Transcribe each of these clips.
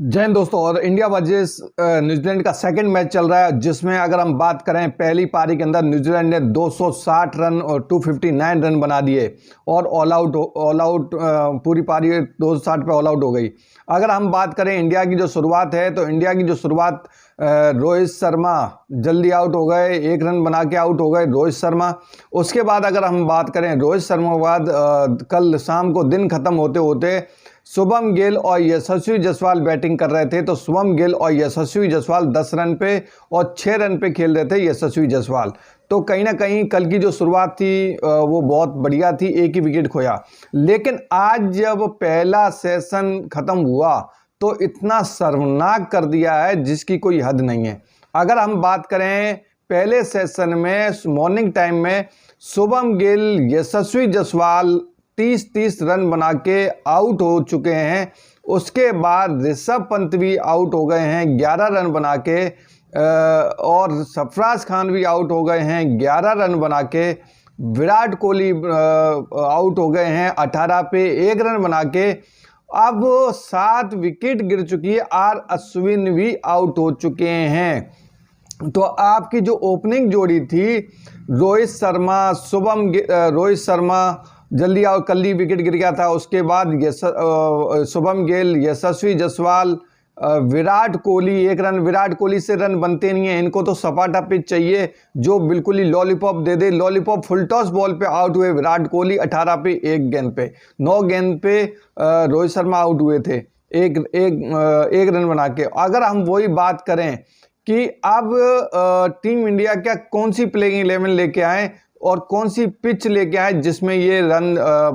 जय हिंद दोस्तों। और इंडिया वर्सेस न्यूजीलैंड का सेकंड मैच चल रहा है, जिसमें अगर हम बात करें पहली पारी के अंदर न्यूजीलैंड ने 260 रन और 259 रन बना दिए और ऑल आउट पूरी पारी 260 पे ऑल आउट हो गई। अगर हम बात करें इंडिया की जो शुरुआत है, तो इंडिया की जो शुरुआत रोहित शर्मा जल्दी आउट हो गए, 1 रन बना के आउट हो गए रोहित शर्मा। उसके बाद अगर हम बात करें रोहित शर्मा के बाद कल शाम को दिन खत्म होते होते शुभम गिल और यशस्वी जायसवाल बैटिंग कर रहे थे। तो शुभम गिल और यशस्वी जायसवाल 10 रन पे और 6 रन पे खेल रहे थे यशस्वी जायसवाल। तो कहीं ना कहीं कल की जो शुरुआत थी वो बहुत बढ़िया थी, एक ही विकेट खोया। लेकिन आज जब पहला सेशन खत्म हुआ तो इतना शर्मनाक कर दिया है जिसकी कोई हद नहीं है। अगर हम बात करें पहले सेशन में मॉर्निंग टाइम में शुभम गिल यशस्वी जायसवाल 30 रन बना के आउट हो चुके हैं। उसके बाद ऋषभ पंत भी आउट हो गए हैं 11 रन बना के, और सरफराज खान भी आउट हो गए हैं 11 रन बना के। विराट कोहली आउट हो गए हैं 18 पे 1 रन बना के। अब 7 विकेट गिर चुकी है, आर अश्विन भी आउट हो चुके हैं। तो आपकी जो ओपनिंग जोड़ी थी रोहित शर्मा जल्दी आउट, कल ही विकेट गिर गया था। उसके बाद शुभम गिल, यशस्वी जायसवाल, विराट कोहली 1 रन। विराट कोहली से रन बनते नहीं है, इनको तो सपाटा पिच चाहिए जो बिल्कुल ही लॉलीपॉप दे दे। लॉलीपॉप फुल टॉस बॉल पे आउट हुए विराट कोहली 18 पे 1 गेंद पे। 9 गेंद पे रोहित शर्मा आउट हुए थे एक रन बना के। अगर हम वही बात करें कि अब टीम इंडिया क्या कौन सी प्लेइंग 11 लेके आए और कौन सी पिच लेके आए जिसमें ये रन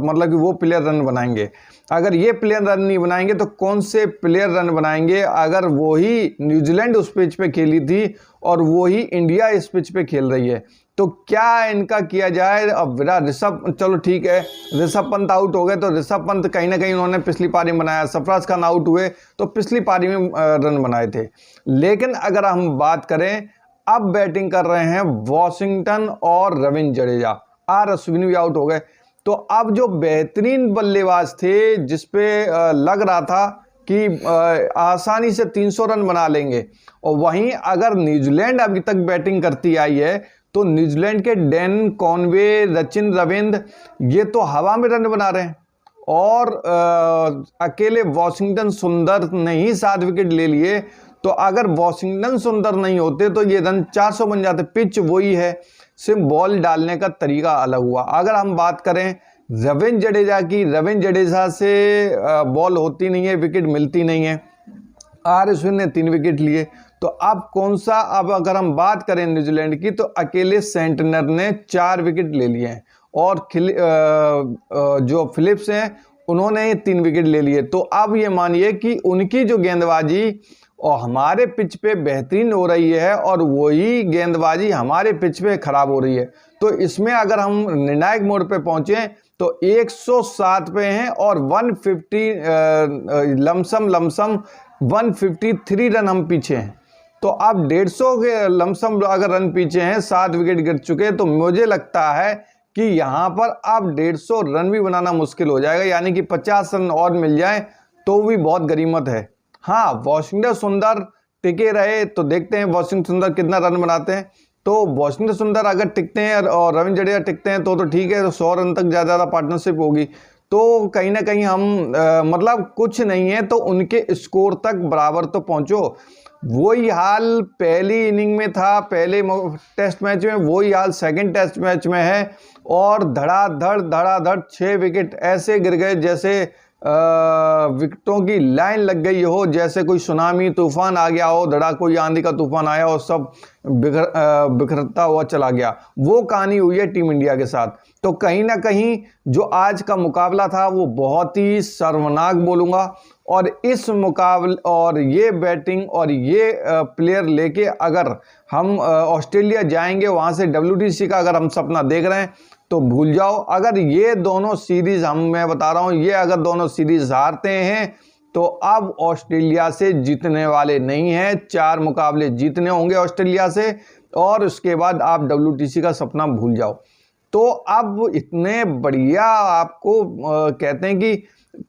मतलब कि वो प्लेयर रन बनाएंगे। अगर ये प्लेयर रन नहीं बनाएंगे तो कौन से प्लेयर रन बनाएंगे। अगर वही न्यूजीलैंड उस पिच पे खेली थी और वही इंडिया इस पिच पे खेल रही है, तो क्या इनका किया जाए। अब चलो ठीक है, ऋषभ पंत आउट हो गए तो ऋषभ पंत कहीं ना कहीं उन्होंने पिछली पारी में बनाया। सरफराज खान आउट हुए तो पिछली पारी में रन बनाए थे। लेकिन अगर हम बात करें, अब बैटिंग कर रहे हैं वॉशिंगटन और रविंद्र जडेजा, आर अश्विन भी आउट हो गए। तो अब जो बेहतरीन बल्लेबाज थे जिसपे लग रहा था कि आसानी से 300 रन बना लेंगे, और वहीं अगर न्यूजीलैंड अभी तक बैटिंग करती आई है तो न्यूजीलैंड के डेन कॉनवे, सचिन रविंद्र ये तो हवा में रन बना रहे हैं। और अकेले वॉशिंगटन सुंदर ने ही 7 विकेट ले लिए। तो अगर वॉशिंगटन सुंदर नहीं होते तो ये रन 400 बन जाते। पिच वही है, सिर्फ बॉल डालने का तरीका अलग हुआ। अगर हम बात करें रविंद्र जडेजा की, रविंद्र जडेजा से बॉल होती नहीं है, विकेट मिलती नहीं है। आर अश्विन ने 3 विकेट लिए। तो अब कौन सा, अब अगर हम बात करें न्यूजीलैंड की, तो अकेले सेंटनर ने 4 विकेट ले लिए हैं और जो फिलिप्स हैं उन्होंने 3 विकेट ले लिए। तो अब ये मानिए कि उनकी जो गेंदबाजी और हमारे पिच पे बेहतरीन हो रही है और वही गेंदबाजी हमारे पिच पे खराब हो रही है। तो इसमें अगर हम निर्णायक मोड़ पे पहुंचे तो 107 पे हैं और 150 लमसम 153 रन हम पीछे हैं। तो अब 150 के लमसम अगर रन पीछे हैं, 7 विकेट गिर चुके, तो मुझे लगता है कि यहाँ पर अब 150 रन भी बनाना मुश्किल हो जाएगा। यानी कि 50 रन और मिल जाए तो भी बहुत गनीमत है। हाँ, वॉशिंगटन सुंदर टिके रहे तो देखते हैं वॉशिंगटन सुंदर कितना रन बनाते हैं। तो वॉशिंगटन सुंदर अगर टिकते हैं और रविंद्र जडेजा टिकते हैं तो ठीक है, तो 100 रन तक ज़्यादा पार्टनरशिप होगी। तो कहीं ना कहीं हम मतलब कुछ नहीं है तो उनके स्कोर तक बराबर तो पहुंचो। वही हाल पहली इनिंग में था, पहले टेस्ट मैच में, वही हाल सेकंड टेस्ट मैच में है। और धड़ाधड़ 6 विकेट ऐसे गिर गए जैसे विकेटों की लाइन लग गई हो, जैसे कोई सुनामी तूफान आ गया हो, धड़ा कोई आंधी का तूफान आया और सब बिखरता हुआ चला गया। वो कहानी हुई है टीम इंडिया के साथ। तो कहीं ना कहीं जो आज का मुकाबला था वो बहुत ही शर्मनाक बोलूँगा। और इस मुकाबले और ये बैटिंग और ये प्लेयर लेके अगर हम ऑस्ट्रेलिया जाएंगे, वहाँ से WTC का अगर हम सपना देख रहे हैं तो भूल जाओ। अगर ये दोनों सीरीज मैं बता रहा हूँ, ये अगर दोनों सीरीज हारते हैं तो अब ऑस्ट्रेलिया से जीतने वाले नहीं हैं। 4 मुकाबले जीतने होंगे ऑस्ट्रेलिया से और उसके बाद आप WTC का सपना भूल जाओ। तो अब इतने बढ़िया आपको कहते हैं कि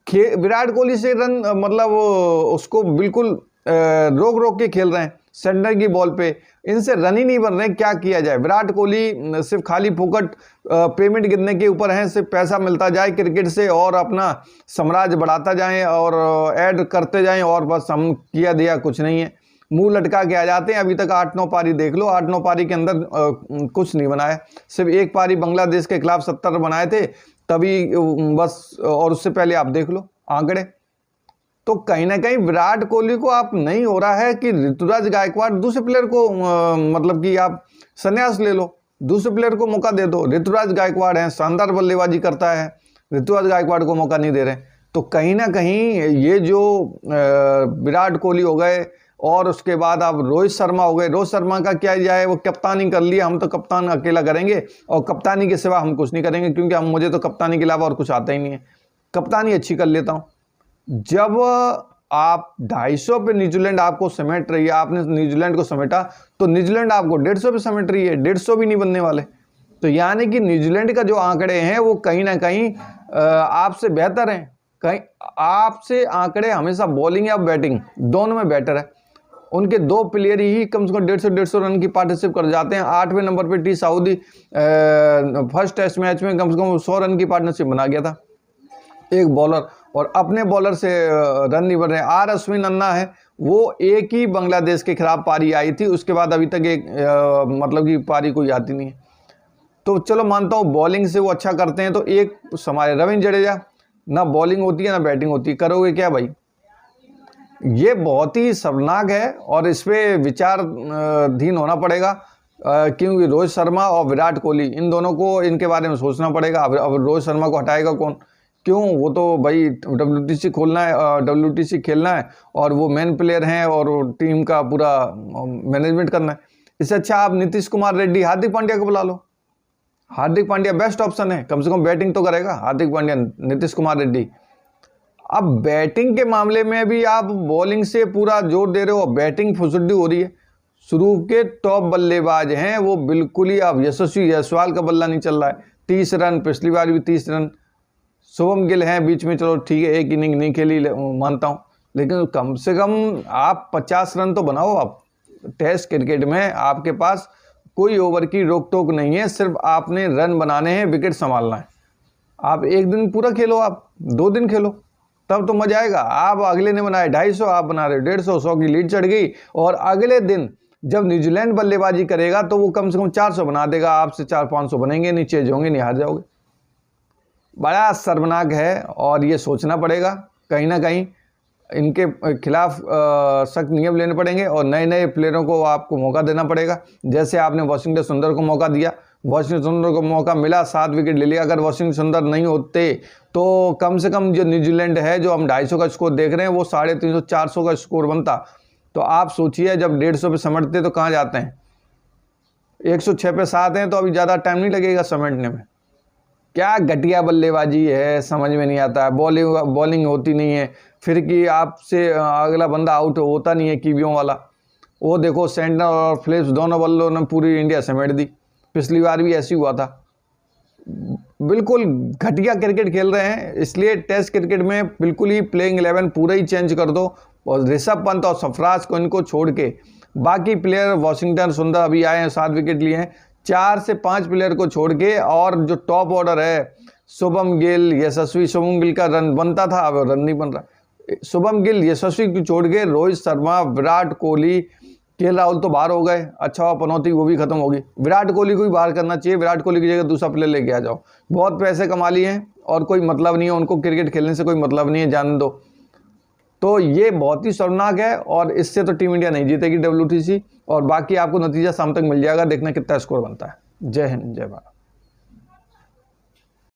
विराट कोहली से रन मतलब उसको बिल्कुल रोक रोक के खेल रहे हैं सेंटर की बॉल पे, इनसे रन ही नहीं बन रहे। क्या किया जाए? विराट कोहली सिर्फ खाली फोकट पेमेंट गिरने के ऊपर है, सिर्फ पैसा मिलता जाए क्रिकेट से और अपना साम्राज्य बढ़ाता जाएं और ऐड करते जाएं और बस हम किया दिया कुछ नहीं है, मुंह लटका के आ जाते हैं। अभी तक 8-9 पारी देख लो, 8-9 पारी के अंदर कुछ नहीं बनाया। सिर्फ एक पारी बांग्लादेश के खिलाफ 70 रन बनाए थे तभी बस, और उससे पहले आप देख लो आंकड़े। तो कहीं ना कहीं विराट कोहली को आप नहीं हो रहा है कि ऋतुराज गायकवाड़ दूसरे प्लेयर को मतलब कि आप संन्यास ले लो, दूसरे प्लेयर को मौका दे दो। ऋतुराज गायकवाड़ है, शानदार बल्लेबाजी करता है, ऋतुराज गायकवाड़ को मौका नहीं दे रहे। तो कहीं ना कहीं ये जो विराट कोहली हो गए और उसके बाद आप रोहित शर्मा हो गए, रोहित शर्मा का क्या जाए, वो कप्तानी कर लिया, हम तो कप्तान अकेला करेंगे और कप्तानी के सिवा हम कुछ नहीं करेंगे क्योंकि मुझे तो कप्तानी के अलावा और कुछ आता ही नहीं है, कप्तानी अच्छी कर लेता हूँ। जब आप 250 पे न्यूजीलैंड आपको समेट रही है, आपने न्यूजीलैंड को समेटा, तो न्यूजीलैंड आपको 150 पे समेट रही है, 150 भी नहीं बनने वाले। तो यानी कि न्यूजीलैंड का जो आंकड़े हैं वो कहीं ना कहीं आपसे बेहतर हैं। कहीं आपसे आंकड़े हमेशा बॉलिंग या बैटिंग दोनों में बेटर है। उनके 2 प्लेयर ही कम से कम 150 रन की पार्टनरशिप कर जाते हैं। 8वें नंबर पे T Southee first test match में कम से कम 100 रन की पार्टनरशिप बना गया था एक बॉलर, और अपने बॉलर से रन नहीं बन रहे। आर अश्विन अन्ना है, वो एक ही बांग्लादेश के खिलाफ पारी आई थी, उसके बाद अभी तक एक मतलब कि पारी कोई आती नहीं है। तो चलो मानता हूँ बॉलिंग से वो अच्छा करते हैं। तो एक हमारे रविंद्र जडेजा, ना बॉलिंग होती है ना बैटिंग होती है, करोगे क्या भाई? ये बहुत ही शर्मनाक है और इस पर विचारधीन होना पड़ेगा क्योंकि रोहित शर्मा और विराट कोहली इन दोनों को इनके बारे में सोचना पड़ेगा। अब रोहित शर्मा को हटाएगा कौन? क्यों? वो तो भाई WTC खोलना है, WTC खेलना है और वो मेन प्लेयर हैं और टीम का पूरा मैनेजमेंट करना है। इससे अच्छा आप नीतीश कुमार रेड्डी, हार्दिक पांड्या को बुला लो। हार्दिक पांड्या बेस्ट ऑप्शन है, कम से कम बैटिंग तो करेगा हार्दिक पांड्या, नीतीश कुमार रेड्डी। अब बैटिंग के मामले में भी आप बॉलिंग से पूरा जोर दे रहे हो, बैटिंग फुसड्डी हो रही है। शुरू के टॉप बल्लेबाज हैं वो बिल्कुल ही, अब यशस्वी जायसवाल का बल्ला नहीं चल रहा है, 30 रन, पिछली बार भी 30 रन। शुभम गिल हैं बीच में, चलो ठीक है एक इनिंग नहीं खेली मानता हूँ, लेकिन कम से कम आप 50 रन तो बनाओ। आप टेस्ट क्रिकेट में आपके पास कोई ओवर की रोक टोक नहीं है, सिर्फ आपने रन बनाने हैं, विकेट संभालना है। आप एक दिन पूरा खेलो, आप 2 दिन खेलो, तब तो मजा आएगा। आप अगले ने बनाए 250, आप बना रहे 150, 100 की लीड चढ़ गई और अगले दिन जब न्यूजीलैंड बल्लेबाजी करेगा तो वो कम से कम 400 बना देगा, आपसे 400-500 बनेंगे, नहीं चेंज होंगे, नहीं हार जाओगे। बड़ा शर्मनाक है और ये सोचना पड़ेगा, कहीं ना कहीं इनके खिलाफ सख्त नियम लेने पड़ेंगे और नए नए प्लेयरों को आपको मौका देना पड़ेगा। जैसे आपने वाशिंगटन सुंदर को मौका दिया, वाशिंगटन सुंदर को मौका मिला, 7 विकेट ले लिया। अगर वाशिंगटन सुंदर नहीं होते तो कम से कम जो न्यूजीलैंड है, जो हम 250 का स्कोर देख रहे हैं, वो 350-400 का स्कोर बनता। तो आप सोचिए जब 150 पे समेटते तो कहाँ जाते हैं, 106 पे 7 हैं, तो अभी ज़्यादा टाइम नहीं लगेगा समेटने में। क्या घटिया बल्लेबाजी है, समझ में नहीं आता है। बॉलिंग होती नहीं है, फिर कि आपसे अगला बंदा आउट होता नहीं है, कीवियों वाला। वो देखो सेंटर और फिलिप्स दोनों बल्लों ने पूरी इंडिया समेट दी, पिछली बार भी ऐसी हुआ था। बिल्कुल घटिया क्रिकेट खेल रहे हैं, इसलिए टेस्ट क्रिकेट में बिल्कुल ही प्लेइंग 11 पूरा ही चेंज कर दो और ऋषभ पंत और सरफराज को इनको छोड़ के बाकी प्लेयर, वाशिंगटन सुंदर अभी आए हैं, 7 विकेट लिए हैं, 4 से 5 प्लेयर को छोड़ के, और जो टॉप ऑर्डर है शुभम गिल, यशस्वी, शुभम गिल का रन बनता था, अब रन नहीं बन रहा। शुभम गिल, यशस्वी को छोड़ के रोहित शर्मा, विराट कोहली, केएल राहुल तो बाहर हो गए, अच्छा हुआ पनौती वो भी खत्म होगी। विराट कोहली को भी बाहर करना चाहिए, विराट कोहली की जगह दूसरा प्लेयर लेके आ जाओ। बहुत पैसे कमा लिए हैं और कोई मतलब नहीं है उनको, क्रिकेट खेलने से कोई मतलब नहीं है, जान दो। तो ये बहुत ही शर्मनाक है और इससे तो टीम इंडिया नहीं जीतेगी WTC, और बाकी आपको नतीजा शाम तक मिल जाएगा, देखना कितना स्कोर बनता है। जय हिंद, जय भारत।